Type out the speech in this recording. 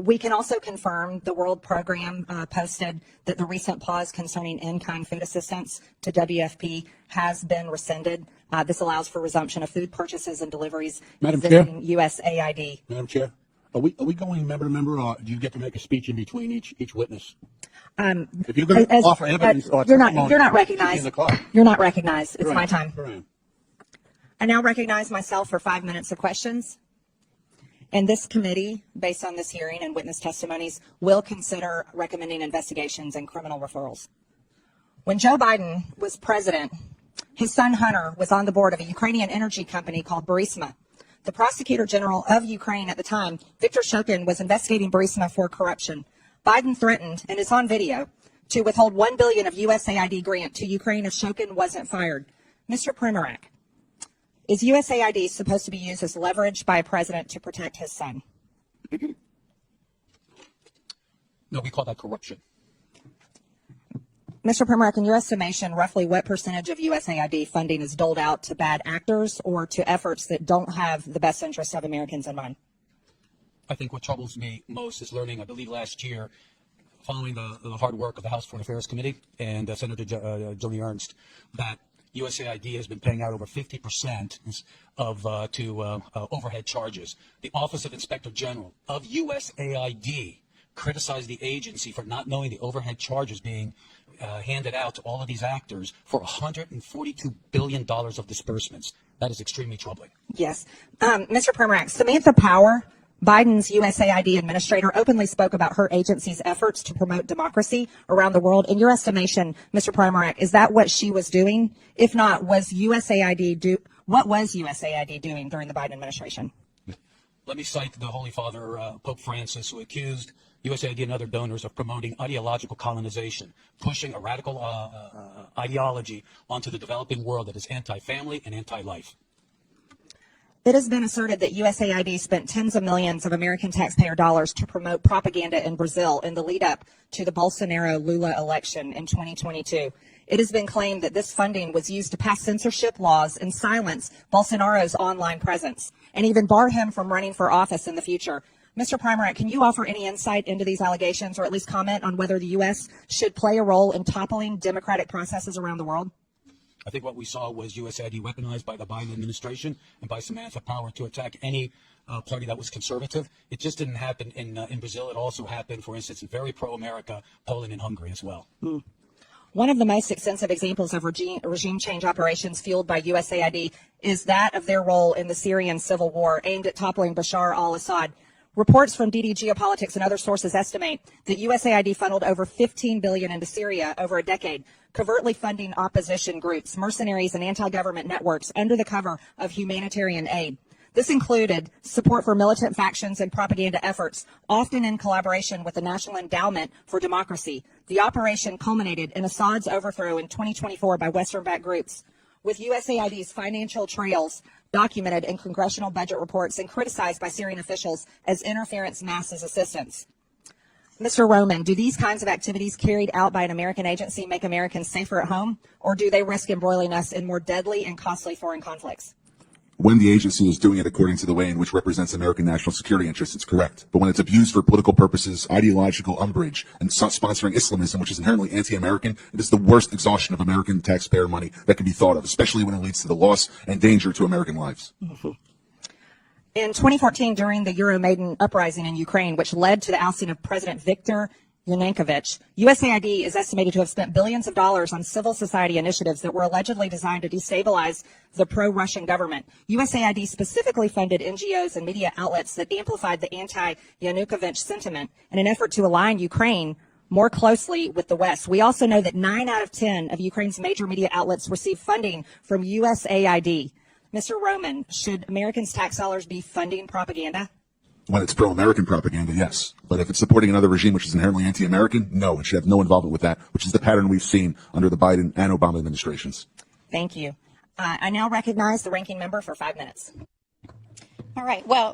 We can also confirm the World Program posted that the recent pause concerning in-kind food assistance to WFP has been rescinded. This allows for resumption of food purchases and deliveries using USAID. Madam Chair, are we going member to member, or do you get to make a speech in between each witness? If you're going to offer evidence, you're not recognized. You're not recognized. It's my time. I now recognize myself for 5 minutes of questions. And this committee, based on this hearing and witness testimonies, will consider recommending investigations and criminal referrals. When Joe Biden was president, his son Hunter was on the board of a Ukrainian energy company called Burisma. The prosecutor general of Ukraine at the time, Viktor Shokin, was investigating Burisma for corruption. Biden threatened, and it's on video, to withhold $1 billion of USAID grant to Ukraine if Shokin wasn't fired. Mr. Primorak, is USAID supposed to be used as leverage by a president to protect his son? No, we call that corruption. Mr. Primorak, in your estimation, roughly what percentage of USAID funding is doled out to bad actors or to efforts that don't have the best interests of Americans in mind? I think what troubles me most is learning, I believe last year, following the hard work of the House Foreign Affairs Committee and Senator Joni Ernst, that USAID has been paying out over 50% of to overhead charges. The Office of Inspector General of USAID criticized the agency for not knowing the overhead charges being handed out to all of these actors for $142 billion of disbursements. That is extremely troubling. Yes. Mr. Primorak, Samantha Power, Biden's USAID administrator, openly spoke about her agency's efforts to promote democracy around the world. In your estimation, Mr. Primorak, is that what she was doing? If not, what was USAID doing during the Biden administration? Let me cite the Holy Father, Pope Francis, who accused USAID and other donors of promoting ideological colonization, pushing a radical ideology onto the developing world that is anti-family and anti-life. It has been asserted that USAID spent tens of millions of American taxpayer dollars to promote propaganda in Brazil in the lead up to the Bolsonaro-Lula election in 2022. It has been claimed that this funding was used to pass censorship laws and silence Bolsonaro's online presence and even bar him from running for office in the future. Mr. Primorak, can you offer any insight into these allegations or at least comment on whether the U.S. should play a role in toppling democratic processes around the world? I think what we saw was USAID weaponized by the Biden administration and by Samantha Power to attack any party that was conservative. It just didn't happen in Brazil. It also happened, for instance, in very pro-America, Poland and Hungary as well. One of the most extensive examples of regime change operations fueled by USAID is that of their role in the Syrian civil war aimed at toppling Bashar al-Assad. Reports from DD Geopolitics and other sources estimate that USAID funneled over $15 billion into Syria over a decade, covertly funding opposition groups, mercenaries, and anti-government networks under the cover of humanitarian aid. This included support for militant factions and propaganda efforts, often in collaboration with the National Endowment for Democracy. The operation culminated in Assad's overthrow in 2024 by Western-backed groups, with USAID's financial trails documented in congressional budget reports and criticized by Syrian officials as interference masses assistance. Mr. Roman, do these kinds of activities carried out by an American agency make Americans safer at home, or do they risk embroiling us in more deadly and costly foreign conflicts? When the agency is doing it according to the way in which represents American national security interests, it's correct. But when it's abused for political purposes, ideological umbrage, and sponsoring Islamism, which is inherently anti-American, it is the worst exhaustion of American taxpayer money that can be thought of, especially when it leads to the loss and danger to American lives. In 2014, during the Euromaidan uprising in Ukraine, which led to the ousting of President Viktor Yanukovych, USAID is estimated to have spent billions of dollars on civil society initiatives that were allegedly designed to destabilize the pro-Russian government. USAID specifically funded NGOs and media outlets that amplified the anti-Yanukovych sentiment in an effort to align Ukraine more closely with the West. We also know that 9 out of 10 of Ukraine's major media outlets receive funding from USAID. Mr. Roman, should Americans' tax dollars be funding propaganda? When it's pro-American propaganda, yes. But if it's supporting another regime which is inherently anti-American, no, it should have no involvement with that, which is the pattern we've seen under the Biden and Obama administrations. Thank you. I now recognize the ranking member for 5 minutes. All right. Well,